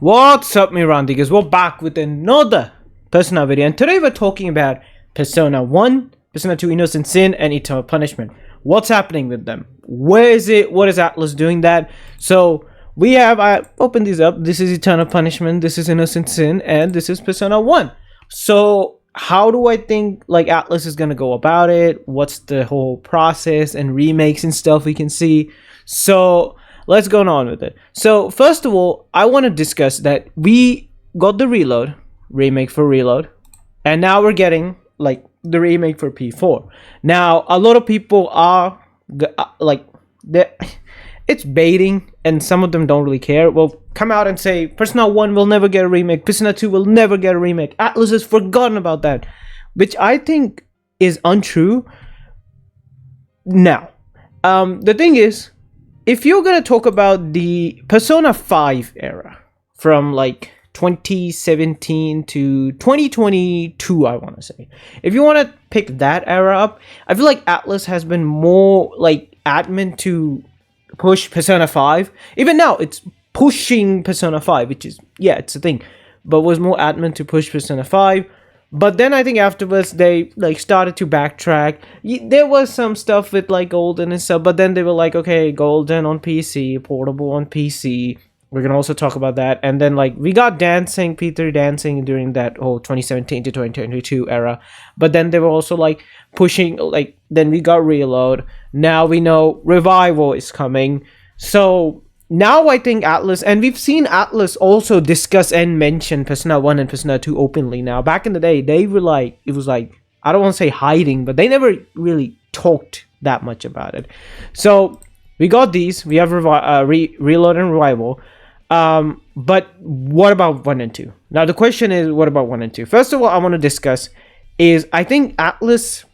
What's up, Mirandigas? We're back with another Persona video, and today we're talking about Persona 1, Persona 2 Innocent Sin, and Eternal Punishment. What's happening with them? Where is it? What is Atlus doing that? So, I opened these up. This is Eternal Punishment, this is Innocent Sin, and this is Persona 1. So, how do I think like Atlus is gonna go about it? What's the whole process and remakes and stuff we can see? So, let's go on with it. So first of all, I want to discuss that we got the remake for Reload, and now we're getting like the remake for P4. Now a lot of people are like, it's baiting, and some of them don't really care. Well, come out and say Persona 1 will never get a remake, Persona 2 will never get a remake. Atlus has forgotten about that, which I think is untrue. Now, the thing is, if you're going to talk about the Persona 5 era from like 2017 to 2022, I want to say, if you want to pick that era up, I feel like Atlus has been more like adamant to push Persona 5. Even now, it's pushing Persona 5, which is, yeah, it's a thing, but was more adamant to push Persona 5. But then I think afterwards they like started to backtrack. There was some stuff with like Golden and stuff, but then they were like, okay, Golden on PC, portable on PC. We're gonna also talk about that. And then like we got dancing, P3 dancing during that whole 2017 to 2022 era. But then they were also like pushing, like then we got Reload. Now we know Revival is coming. So now I think Atlus, and we've seen Atlus also discuss and mention Persona 1 and Persona 2 openly now. Back in the day, they were like, it was like, I don't want to say hiding, but they never really talked that much about it. So we got these. We have Reload and Revival. But what about 1 and 2? Now the question is, what about 1 and 2? First of all, I want to discuss is I think Atlus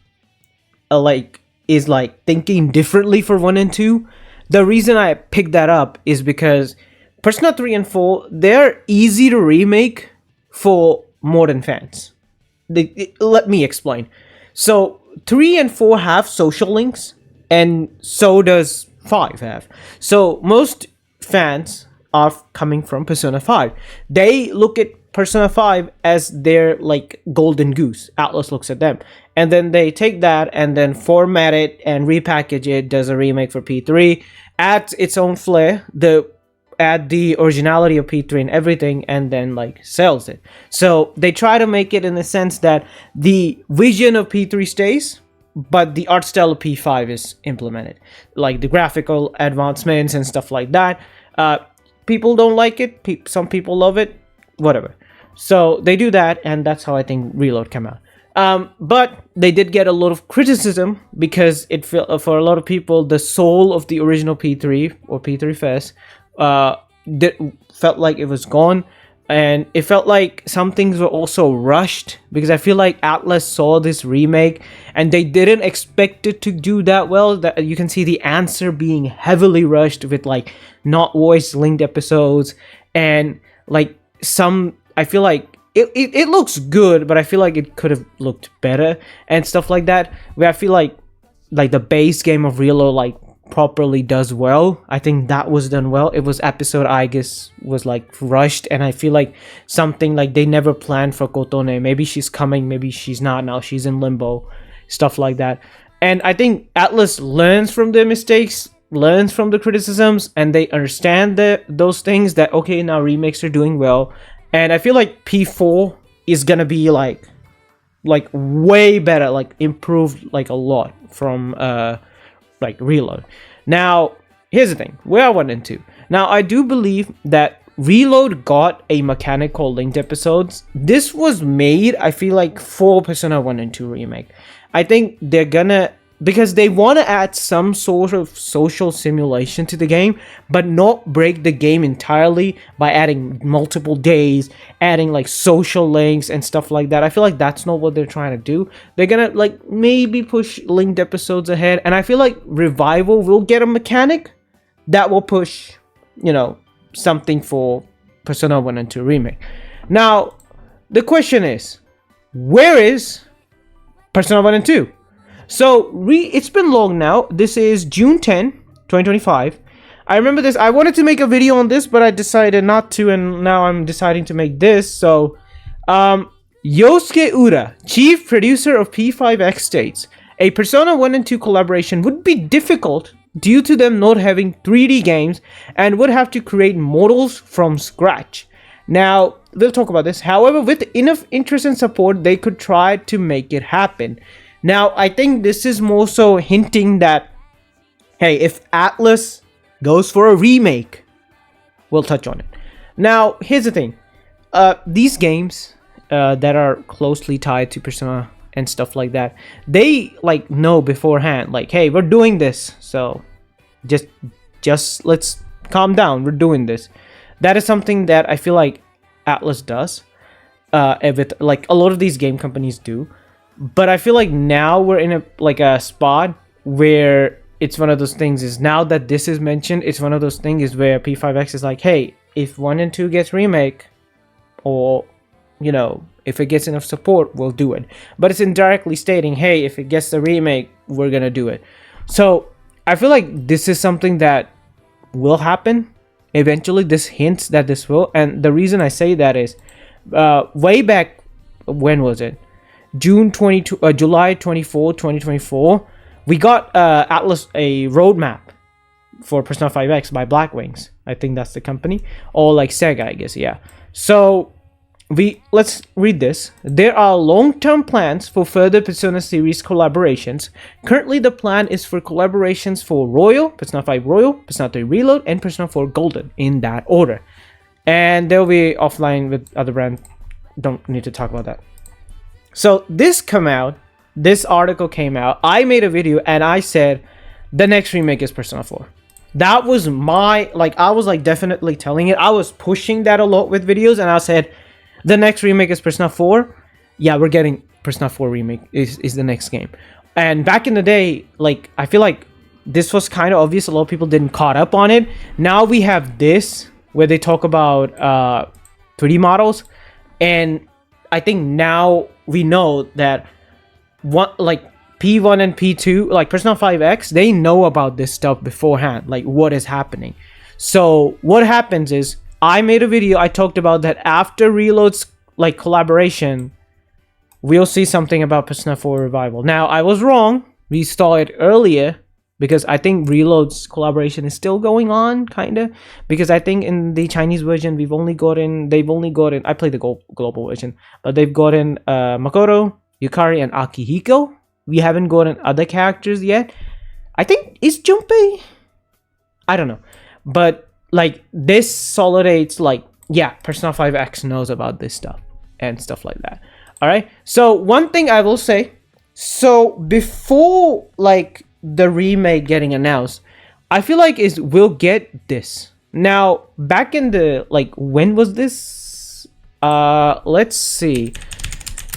is thinking differently for 1 and 2. The reason I picked that up is because Persona 3 and 4, they're easy to remake for modern fans. Let me explain. So 3 and 4 have social links, and so does 5 have. So most fans are coming from Persona 5. They look at Persona 5 as their like golden goose. Atlus looks at them, and then they take that and then format it and repackage it, does a remake for P3, adds its own flair, add the originality of P3 and everything, and then like sells it. So they try to make it in the sense that the vision of P3 stays, but the art style of P5 is implemented, like the graphical advancements and stuff like that. People don't like it, some people love it, whatever. So they do that, and that's how I think Reload came out. But they did get a lot of criticism because it felt, for a lot of people, the soul of the original P3 or P3 Fest felt like it was gone, and it felt like some things were also rushed, because I feel like Atlus saw this remake and they didn't expect it to do that well. That you can see the answer being heavily rushed with like not voice linked episodes, and like some, I feel like it looks good, but I feel like it could have looked better and stuff like that. Where I feel like the base game of Reload like properly does well. I think that was done well. It was episode, I guess, was like rushed, and I feel like something like they never planned for Kotone. Maybe she's coming, maybe she's not. Now she's in limbo, stuff like that. And I think Atlus learns from their mistakes, learns from the criticisms, and they understand those things, that okay, now remakes are doing well. And I feel like P4 is gonna be like way better, like improved like a lot from like Reload. Now here's the thing, where I went into. Now I do believe that Reload got a mechanic called linked episodes. This was made, I feel like, for Persona 1 and 2 remake. I think they're gonna, because they want to add some sort of social simulation to the game, but not break the game entirely by adding multiple days, adding like social links and stuff like that. I feel like that's not what they're trying to do. They're gonna like maybe push linked episodes ahead, and I feel like Revival will get a mechanic that will push, you know, something for Persona 1 and 2 remake. Now the question is, where is Persona 1 and 2? So it's been long now. This is June 10, 2025. I remember this. I wanted to make a video on this, but I decided not to, and now I'm deciding to make this. So, Yosuke Ura, chief producer of P5X, states a Persona 1 and 2 collaboration would be difficult due to them not having 3D games and would have to create models from scratch. Now, we'll talk about this. However, with enough interest and support, they could try to make it happen. Now, I think this is more so hinting that, hey, if Atlus goes for a remake, we'll touch on it. Now, here's the thing. These games that are closely tied to Persona and stuff like that, they like know beforehand, like, hey, we're doing this, so just let's calm down, we're doing this. That is something that I feel like Atlus does, with like a lot of these game companies do. But I feel like now we're in a spot where it's one of those things is, now that this is mentioned, it's one of those things where P5X is like, hey, if 1 and 2 gets remake, or you know, if it gets enough support, we'll do it. But it's indirectly stating, hey, if it gets the remake, we're gonna do it. So I feel like this is something that will happen eventually. This hints that this will, and the reason I say that is, way back, when was it? July 24, 2024, we got Atlus a roadmap for Persona 5X by Blackwings. I think that's the company, or like Sega, I guess. Yeah. So let's read this. There are long-term plans for further Persona series collaborations. Currently, the plan is for collaborations for Royal, Persona 5 Royal, Persona 3 Reload, and Persona 4 Golden, in that order. And they'll be offline with other brands. Don't need to talk about that. So this article came out. I made a video and I said the next remake is Persona 4. That was my, like, I was like definitely telling it. I was pushing that a lot with videos, and I said the next remake is Persona 4. Yeah, we're getting Persona 4 remake is the next game. And back in the day, like, I feel like this was kind of obvious. A lot of people didn't caught up on it. Now we have this where they talk about 3D models, and I think now we know that like P1 and P2, like Persona 5X, they know about this stuff beforehand, like what is happening. So what happens is, I made a video, I talked about that after Reload's like collaboration, we'll see something about Persona 4 Revival. Now, I was wrong. We saw it earlier, because I think Reload's collaboration is still going on, kind of. Because I think in the Chinese version, they've only gotten, I played the global version, but they've gotten Makoto, Yukari, and Akihiko. We haven't gotten other characters yet. I think, is Junpei? I don't know. But, like, this solidates, like, yeah, Persona 5X knows about this stuff, and stuff like that. Alright? So, one thing I will say, so before, like, the remake getting announced, I feel like we'll get this. Now, back in the, like, when was this? Let's see.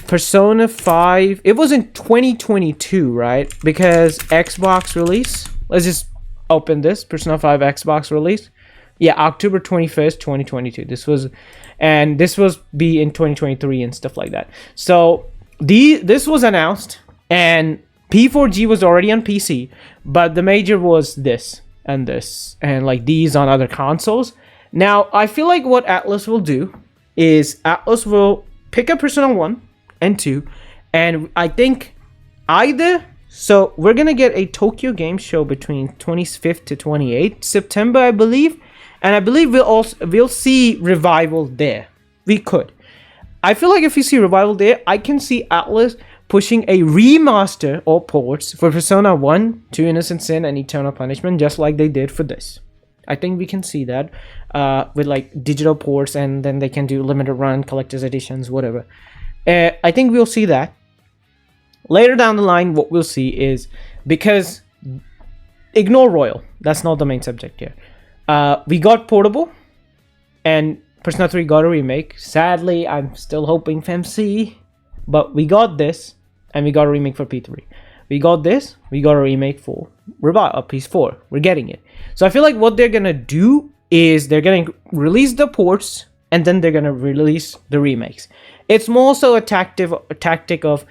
Persona 5, it was in 2022, right? Because Xbox release. Let's just open this. Persona 5 Xbox release. Yeah, October 21st, 2022. This was be in 2023 and stuff like that. So this was announced, and P4G was already on PC, but the major was this and this, and like these on other consoles. Now, I feel like what Atlus will do is Atlus will pick up Persona 1 and 2, and I think either, so we're gonna get a Tokyo Game Show between 25th to 28th September, I believe, and I believe we'll see Revival there. We could. I feel like if we see Revival there, I can see Atlus pushing a remaster or ports for Persona 1, 2 Innocent Sin, and Eternal Punishment, just like they did for this. I think we can see that with like digital ports, and then they can do limited run, collector's editions, whatever. I think we'll see that. Later down the line, what we'll see is, because ignore Royal, that's not the main subject here. We got Portable, and Persona 3 got a remake. Sadly, I'm still hoping for MC, but we got this, and we got a remake for P3. We got this, we got a remake for PS4. We're getting it. So I feel like what they're gonna do is they're gonna release the ports, and then they're gonna release the remakes. It's more so a tactic of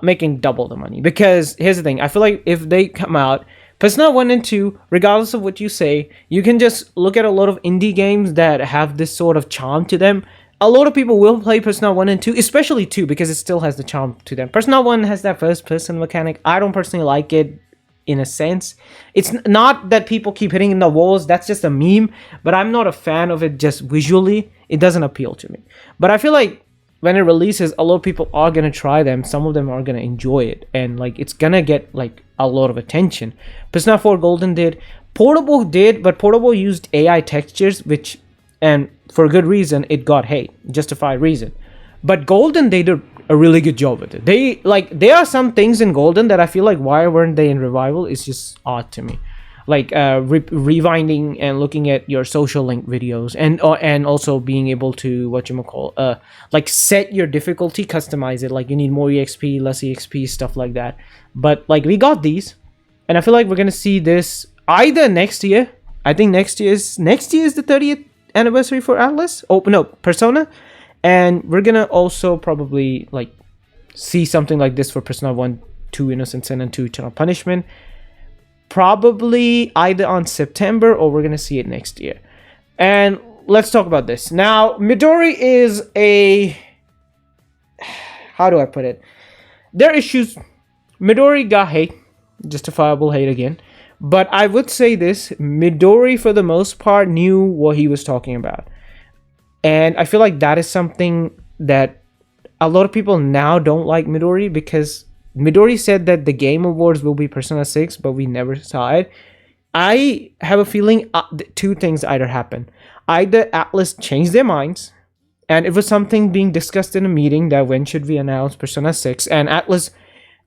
making double the money. Because here's the thing, I feel like if they come out, Persona 1 and 2, regardless of what you say, you can just look at a lot of indie games that have this sort of charm to them. A lot of people will play Persona 1 and 2, especially 2, because it still has the charm to them. Persona 1 has that first-person mechanic. I don't personally like it in a sense. It's not that people keep hitting in the walls. That's just a meme. But I'm not a fan of it just visually. It doesn't appeal to me. But I feel like when it releases, a lot of people are going to try them. Some of them are going to enjoy it. And like it's going to get like a lot of attention. Persona 4 Golden did. Portable did, but Portable used AI textures, which... and for a good reason, it got hate, justified reason. But Golden, they did a really good job with it. There are some things in Golden that I feel like, why weren't they in Revival? It's just odd to me. Like rewinding and looking at your social link videos, and also being able to like set your difficulty, customize it. Like you need more EXP, less EXP, stuff like that. But like we got these, and I feel like we're gonna see this either next year. I think next year is the 30th anniversary for Atlus. Oh no, Persona. And we're gonna also probably like see something like this for Persona 1, 2 Innocent Sin, and 2 Eternal Punishment. Probably either on September, or we're gonna see it next year. And let's talk about this. Now, Midori is a... how do I put it? There are issues. Midori got hate. Justifiable hate again. But I would say this, Midori for the most part knew what he was talking about. And I feel like that is something that a lot of people now don't like Midori, because Midori said that the Game Awards will be Persona 6, but we never saw it. I have a feeling two things either happen. Either Atlus changed their minds, and it was something being discussed in a meeting that when should we announce Persona 6, and Atlus...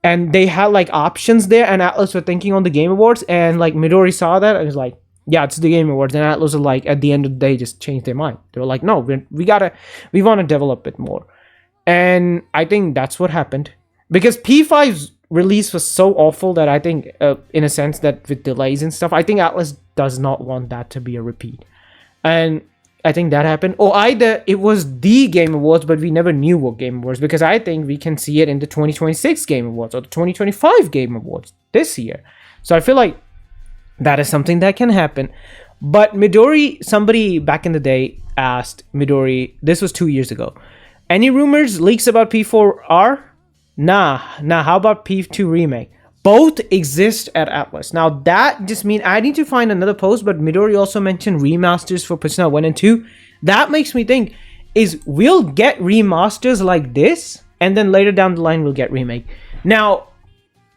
and they had like options there, and Atlus were thinking on the Game Awards, and like Midori saw that and was like, yeah, it's the Game Awards. And Atlus was like, at the end of the day, just changed their mind. They were like, no, we want to develop it more. And I think that's what happened, because P5's release was so awful that I think, in a sense, that with delays and stuff, I think Atlus does not want that to be a repeat. And I think that happened. Or either it was the Game Awards, but we never knew what Game Awards, because I think we can see it in the 2026 Game Awards or the 2025 Game Awards this year. So I feel like that is something that can happen. But Midori, somebody back in the day asked Midori, this was 2 years ago, any rumors, leaks about P4R? Nah, how about P2 Remake? Both exist at Atlus. Now, that just means I need to find another post, but Midori also mentioned remasters for Persona 1 and 2. That makes me think, is we'll get remasters like this, and then later down the line, we'll get remake. Now,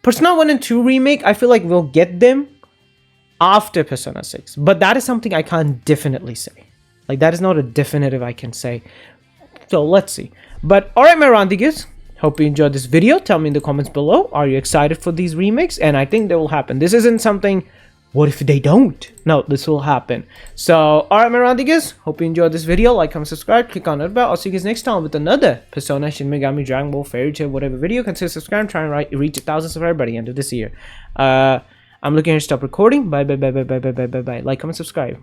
Persona 1 and 2 remake, I feel like we'll get them after Persona 6. But that is something I can't definitely say. Like, that is not a definitive I can say. So, let's see. But, alright, my Randigas. Hope you enjoyed this video. Tell me in the comments below, are you excited for these remakes? And I think they will happen. This isn't something, what if they don't? No, this will happen. So, alright my Randigas, hope you enjoyed this video. Like, comment, subscribe, click on that bell. I'll see you guys next time with another Persona, Shin Megami, Dragon Ball, Fairy Tail, whatever video. Consider subscribing, try and reach 1,000 subscribers by the end of this year. I'm looking to stop recording. Bye. Like, comment, subscribe.